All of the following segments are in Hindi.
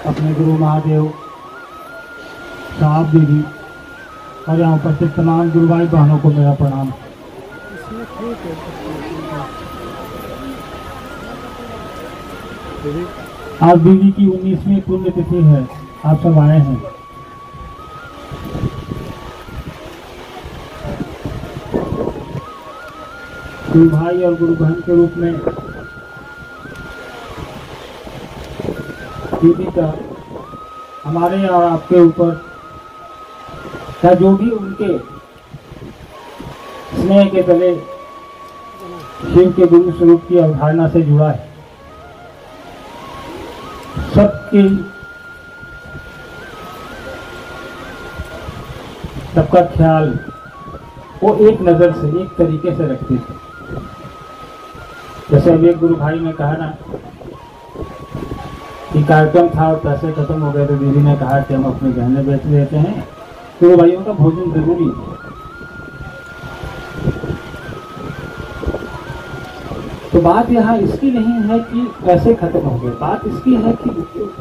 अपने गुरु महादेव साहब दीदी और यहाँ उपस्थित तमाम गुरु भाई बहनों को मेरा प्रणाम। आज दीदी की 19वीं पुण्यतिथि है, आप सब आए हैं। गुरु भाई और गुरु बहन के रूप में दीदी का हमारे और आपके ऊपर या जो भी उनके स्नेह के तले शिव के गुरु स्वरूप की अवधारणा से जुड़ा है, सबका ख्याल वो एक नज़र से एक तरीके से रखते थे। जैसे अभी एक गुरु भाई ने कहा ना कि कार्यक्रम था और पैसे खत्म हो गए तो दीदी ने कहा कि हम अपने गहने बेच देते हैं, गुरु भाइयों का भोजन जरूरी है। तो बात यहाँ इसकी नहीं है कि पैसे खत्म हो गए, बात इसकी है कि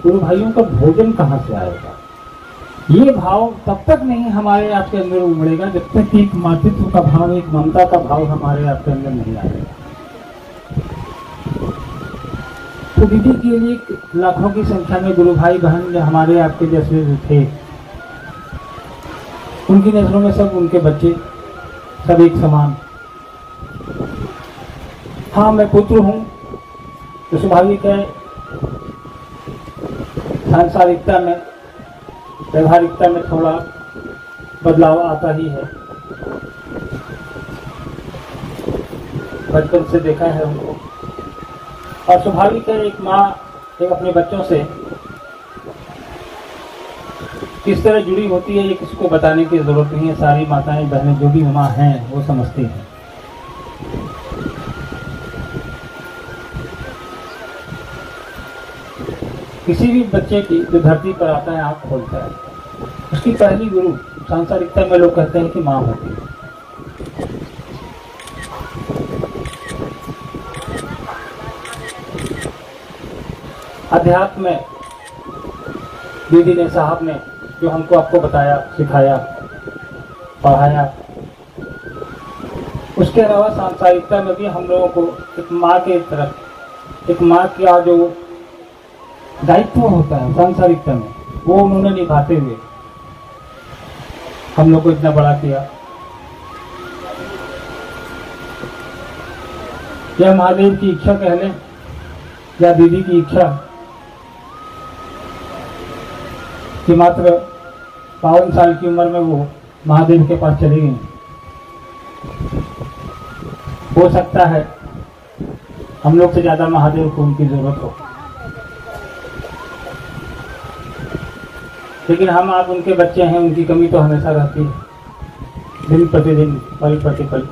गुरु भाइयों का भोजन कहाँ से आएगा। ये भाव तब तक नहीं हमारे आपके अंदर उमड़ेगा जब तक एक मातृत्व का भाव, एक ममता का भाव हमारे आपके अंदर नहीं आएगा। तो दीदी के लिए लाखों की संख्या में गुरु भाई बहन जो हमारे आपके जैसे थे, उनकी नजरों में सब उनके बच्चे सब एक समान। हाँ, मैं पुत्र हूँ तो स्वाभाविक है सांसारिकता में, व्यवहारिकता में थोड़ा बदलाव आता ही है। बचपन से देखा है उनको, और स्वाभाविक है एक माँ एक अपने बच्चों से किस तरह जुड़ी होती है ये किसी को बताने की जरूरत नहीं है। सारी माताएं बहनें जो भी माँ हैं वो समझती हैं। किसी भी बच्चे की जो धरती पर आता है आँख खोलता है, उसकी पहली गुरु सांसारिकता में लोग कहते हैं कि माँ होती है। अध्यात्म में दीदी ने साहब ने जो हमको आपको बताया, सिखाया, पढ़ाया, उसके अलावा सांसारिकता में भी हम लोगों को एक माँ के तरफ, एक माँ का जो दायित्व होता है सांसारिकता में, वो उन्होंने निभाते हुए हम लोग को इतना बड़ा किया। या महादेव की इच्छा कह लें या दीदी की इच्छा कि मात्र 52 साल की उम्र में वो महादेव के पास चली गई। हो सकता है हम लोग से ज्यादा महादेव को उनकी जरूरत हो, लेकिन हम आप उनके बच्चे हैं, उनकी कमी तो हमेशा रहती है, दिन प्रतिदिन, पल प्रतिपल।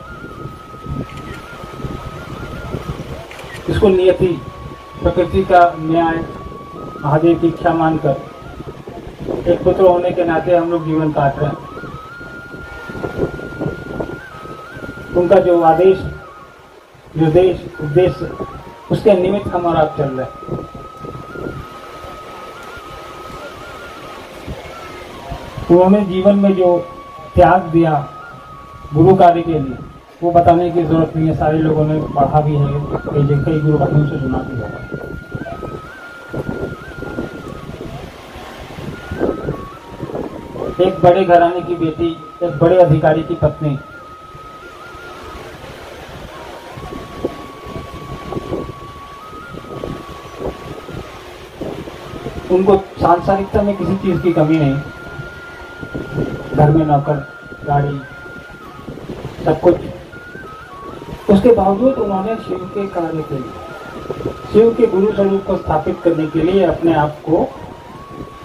इसको नियति, प्रकृति का न्याय, महादेव की इच्छा मानकर एक पुत्र होने के नाते हम लोग जीवन काट रहे हैं। उनका जो आदेश, निर्देश, उद्देश्य, उसके निमित्त हम और आप चल रहे हैं। उन्होंने जीवन में जो त्याग दिया गुरु कार्य के लिए, वो बताने की जरूरत नहीं है, सारे लोगों ने पढ़ा भी है, कई गुरु भाइयों से सुना भी होगा। एक बड़े घराने की बेटी, एक बड़े अधिकारी की पत्नी, उनको सांसारिकता में किसी चीज की कमी नहीं, घर में नौकर, गाड़ी, सब कुछ। उसके बावजूद उन्होंने शिव के कार्य के लिए, शिव के गुरु स्वरूप को स्थापित करने के लिए अपने आप को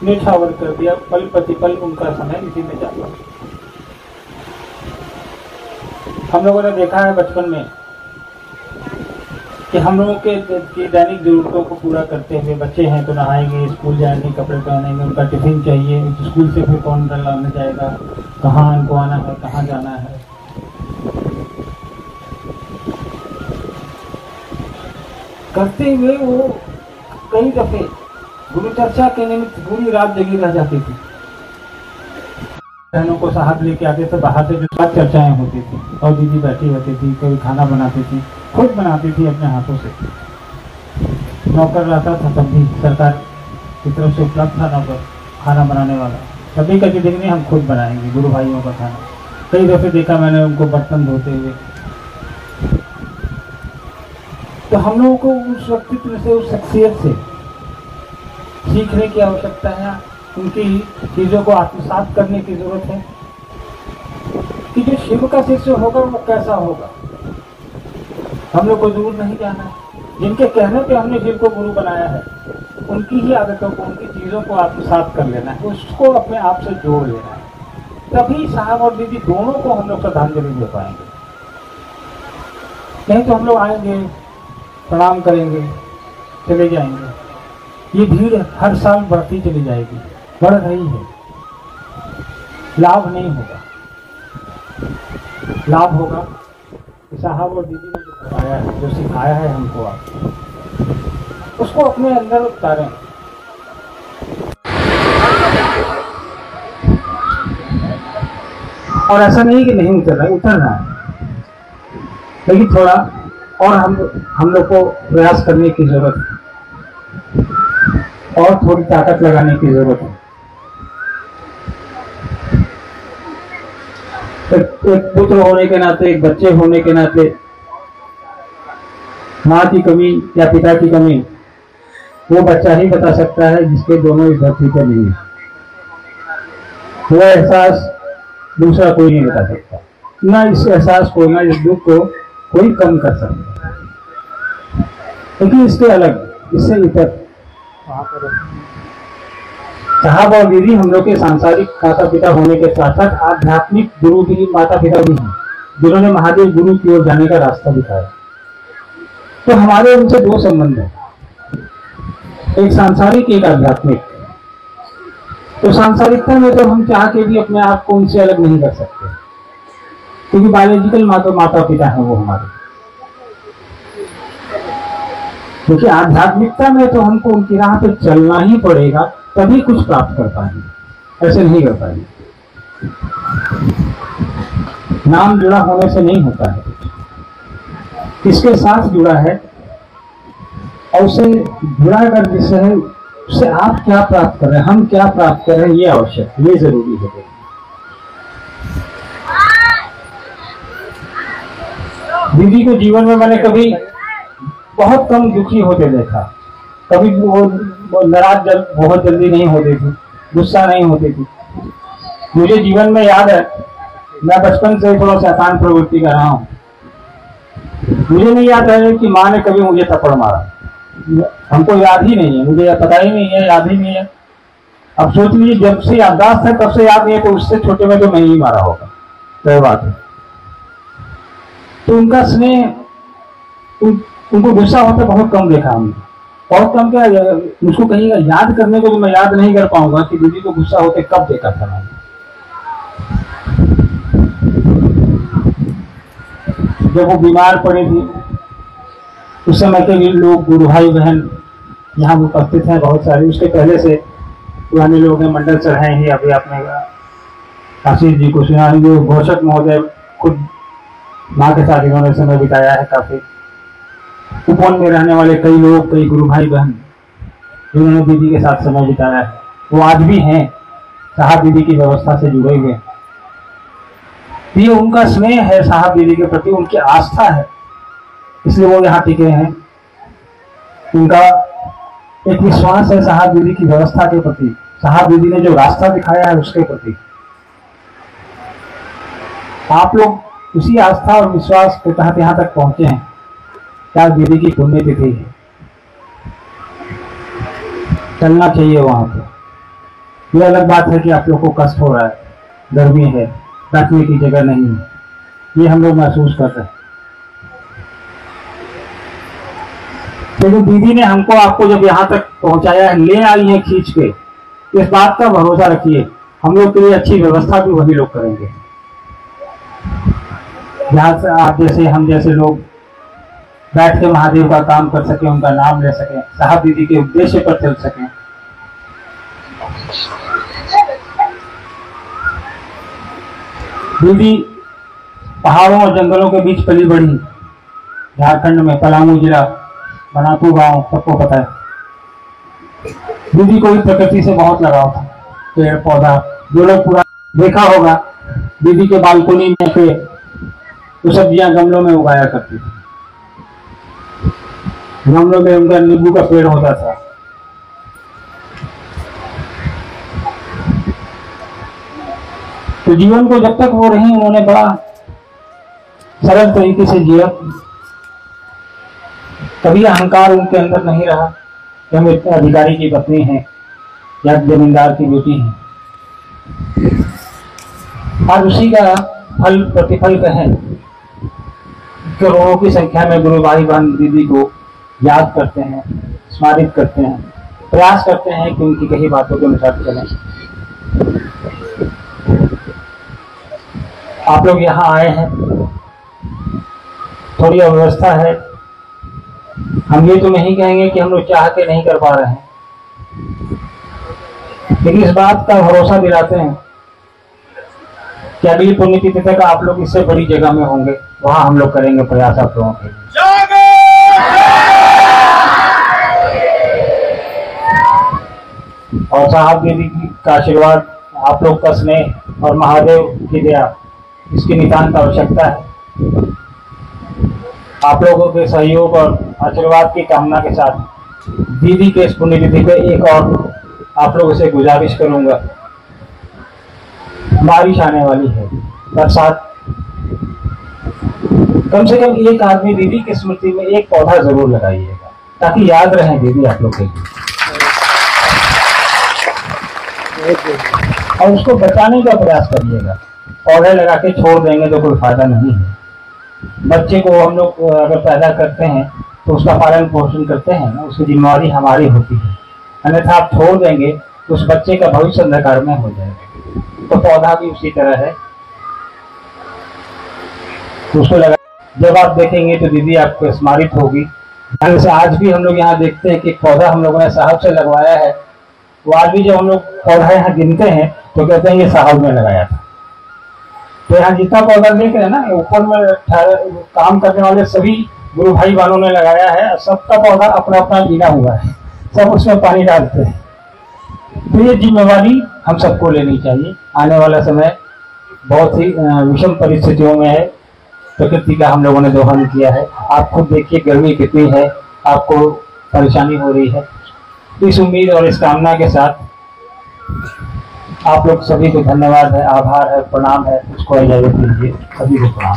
निछावर कर दिया। पल प्रतिपल उनका समय इसी में जाता। हम लोगों ने देखा है बचपन में कि हम लोगों के दैनिक जरूरतों को पूरा करते हुए, बच्चे हैं तो नहाएंगे, स्कूल जाएंगे, कपड़े पहनेंगे, उनका टिफिन चाहिए, स्कूल से फिर कौन लाने जाएगा, कहाँ उनको आना है, कहाँ जाना है। करते हुए वो कई दफे गुरु चर्चा के निमित्त पूरी रात जगी रह जाती थी। बहनों को साहब लेके आते थे बाहर से, जो साथ चर्चाएं होती थी और दीदी बैठी होती थी, कोई खाना बनाती थी, खुद बनाती थी अपने हाथों से। नौकर रहता था तब भी सरकार की तरफ से उपलब्ध था नौकर खाना बनाने वाला। कभी कभी देखने हम खुद बनाएंगे गुरु भाइयों का खाना। कई दफे देखा मैंने उनको बर्तन धोते हुए। तो हम लोगों को उस व्यक्तित्व से, उस शख्सियत से सीखने की आवश्यकता है। उनकी चीजों को आत्मसात करने की जरूरत है कि जो शिव का शिष्य होगा वो कैसा होगा। हम लोग को दूर नहीं जाना है। जिनके कहने पे हमने शिव को गुरु बनाया है उनकी ही आदतों को, उनकी चीजों को आत्मसात कर लेना है, उसको अपने आप से जोड़ लेना है। तभी साहब और दीदी दोनों को हम लोग श्रद्धांजलि दे पाएंगे। नहीं तो हम लोग आएंगे, प्रणाम करेंगे, चले जाएंगे। ये भीड़ हर साल बढ़ती चली जाएगी, बढ़ रही है। लाभ नहीं होगा। लाभ होगा कि साहब और दीदी ने जो बताया है, जो सिखाया है हमको, आप उसको अपने अंदर उतारें। और ऐसा नहीं कि नहीं उतर रहा है, उतर रहा है, लेकिन थोड़ा और हम लोग को प्रयास करने की जरूरत है और थोड़ी ताकत लगाने की जरूरत है। एक पुत्र होने के नाते, एक बच्चे होने के नाते माँ की कमी या पिता की कमी वो बच्चा ही बता सकता है जिसके दोनों इस धरती पर नहीं है। वो एहसास दूसरा कोई नहीं बता सकता। ना इस एहसास को, ना इस दुख को कोई कम कर सकता। लेकिन इसके अलग, इससे ऊपर साहब और दीदी हम लोग के सांसारिक माता पिता होने के साथ साथ आध्यात्मिक गुरु भी, माता पिता भी हैं, जिन्होंने महादेव गुरु की ओर जाने का रास्ता दिखाया। तो हमारे उनसे दो संबंध हैं, एक सांसारिक, एक आध्यात्मिक। तो सांसारिकता में तो हम चाह के भी अपने आप को उनसे अलग नहीं कर सकते, क्योंकि बायोलॉजिकल माता पिता हैं वो हमारे। क्योंकि आध्यात्मिकता में तो हमको उनकी राह पे चलना ही पड़ेगा, तभी कुछ प्राप्त कर पाएंगे, ऐसे नहीं कर पाएंगे। नाम जुड़ा होने से नहीं होता है, किसके साथ जुड़ा है और उससे जुड़ा कर जिससे है, उससे आप क्या प्राप्त कर रहे हैं, हम क्या प्राप्त कर रहे हैं, ये आवश्यक, ये जरूरी है। दीदी को जीवन में मैंने कभी बहुत कम दुखी होते देखा। कभी वो नाराज बहुत जल्दी नहीं होती थी, गुस्सा नहीं होती थी। मुझे जीवन में याद है, मैं बचपन से थोड़ा शैतान प्रवृत्ति का रहा हूँ। मुझे नहीं याद है कि माँ ने कभी मुझे थप्पड़ मारा, हमको याद ही नहीं है, मुझे पता ही नहीं है, याद ही नहीं है। अब सोच लीजिए, जब से याददाश्त है तब से याद नहीं है, तो उससे छोटे में तो मैं ही मारा होगा, तय बात है। तो उनका स्नेह, उनको गुस्सा होता बहुत कम देखा हमने, बहुत कम। क्या मुझको कहीं याद करने को तो मैं याद नहीं कर पाऊंगा कि दीदी को गुस्सा होते कब देखा था मैंने। जब वो बीमार पड़ी थी उस समय के लोग, गुरु भाई बहन यहाँ उपस्थित हैं बहुत सारे। उसके पहले से पुराने लोग हैं, मंडल चढ़ाए ही। अभी आपने आशीष जी को सुना, जो घोषक महोदय खुद माँ के साथ इन्होंने समय बिताया है। काफी उपवन में रहने वाले कई लोग, कई गुरु भाई बहन जिन्होंने दीदी के साथ समय बिताया है, वो आज भी हैं, साहब दीदी की व्यवस्था से जुड़े हुए। ये उनका स्नेह है साहब दीदी के प्रति, उनकी आस्था है, इसलिए वो यहाँ टिके हैं। उनका एक विश्वास है साहब दीदी की व्यवस्था के प्रति, साहब दीदी ने जो रास्ता दिखाया है उसके प्रति। आप लोग उसी आस्था और विश्वास के तहत यहाँ तक पहुंचे हैं। क्या दीदी की पुण्यतिथि है, चलना चाहिए वहां पे। यह अलग बात है कि आप लोग को कष्ट हो रहा है, गर्मी है, बैठने की जगह नहीं है, ये हम लोग महसूस कर रहे हैं। लेकिन दीदी ने हमको, आपको जब यहाँ तक पहुंचाया है, ले आई है खींच के, इस बात का भरोसा रखिए, हम लोग के लिए अच्छी व्यवस्था भी वही लोग करेंगे। जहाँ से आप जैसे, हम जैसे लोग बैठ के महादेव का काम कर सके, उनका नाम ले सकें, साहब दीदी के उद्देश्य पर चल सकें, दीदी पहाड़ों और जंगलों के बीच पली बढ़ी, झारखंड में पलामू जिला बनातू गांव, सबको पता है। दीदी को भी प्रकृति से बहुत लगाव था, पेड़ पौधा, जो लोग पूरा देखा होगा दीदी के बालकोनी में से तो सब्जियां गमलों में उगाया करती थी। गमलों में उनका नींबू का पेड़ होता था। तो जीवन को जब तक वो रही उन्होंने बड़ा सरल तरीके से जिया। कभी अहंकार उनके अंदर नहीं रहा कि हम एक अधिकारी की पत्नी हैं या जमींदार की बेटी हैं। आज उसी का फल प्रतिफल कहें, करोड़ों की संख्या में गुरु भाई बहन दीदी को याद करते हैं, स्मरित करते हैं, प्रयास करते हैं कि उनकी कही बातों के अनुसार चलें। आप लोग यहाँ आए हैं, थोड़ी अव्यवस्था है, हम ये तो नहीं कहेंगे कि हम लोग चाह के नहीं कर पा रहे हैं, लेकिन इस बात का भरोसा दिलाते हैं कि अगली पुण्यतिथि तक आप लोग इससे बड़ी जगह में होंगे, वहां हम लोग करेंगे प्रयास आप लोगों के लिए। और साहब दीदी का आशीर्वाद, आप लोग का स्नेह और महादेव की दया, इसकी नितांत आवश्यकता है। आप लोगों के सहयोग और आशीर्वाद की कामना के साथ दीदी के इस पुण्यतिथि पे एक और आप लोगों से गुजारिश करूंगा। बारिश आने वाली है, बरसात, कम से कम एक आदमी दीदी की स्मृति में एक पौधा जरूर लगाइएगा, ताकि याद रहे दीदी आप लोग के लिए, और उसको बचाने का प्रयास करिएगा। पौधे लगा के छोड़ देंगे तो कोई फायदा नहीं है। बच्चे को हम लोग अगर पैदा करते हैं तो उसका पालन पोषण करते हैं ना, उसकी जिम्मेवारी हमारी होती है, अन्यथा आप छोड़ देंगे तो उस बच्चे का भविष्य अंधकार में हो जाएगा। तो पौधा भी उसी तरह है, तो उसको लगा, जब आप देखेंगे तो दीदी आपको स्मरित होगी। जैसे आज भी हम लोग यहाँ देखते हैं कि पौधा हम लोगों ने साहब से लगवाया है, वो आज भी जब हम लोग पौधा यहाँ गिनते हैं तो कहते हैं ये साहब ने लगाया था। तो यहाँ जितना पौधा देख रहे हैं ना, ऊपर में काम करने वाले सभी गुरु भाई बहनों ने लगाया है, सबका पौधा अपना अपना गिना हुआ है, सब उसमें पानी डालते हैं। तो ये जिम्मेवारी हम सबको लेनी चाहिए। आने वाला समय बहुत ही विषम परिस्थितियों में है, प्रकृति का हम लोगों ने दोहन किया है। आप खुद देखिए गर्मी कितनी है, आपको परेशानी हो रही है। इस उम्मीद और इस कामना के साथ आप लोग सभी को धन्यवाद है, आभार है, प्रणाम है, उसको इजाजत दीजिए। सभी को प्रणाम।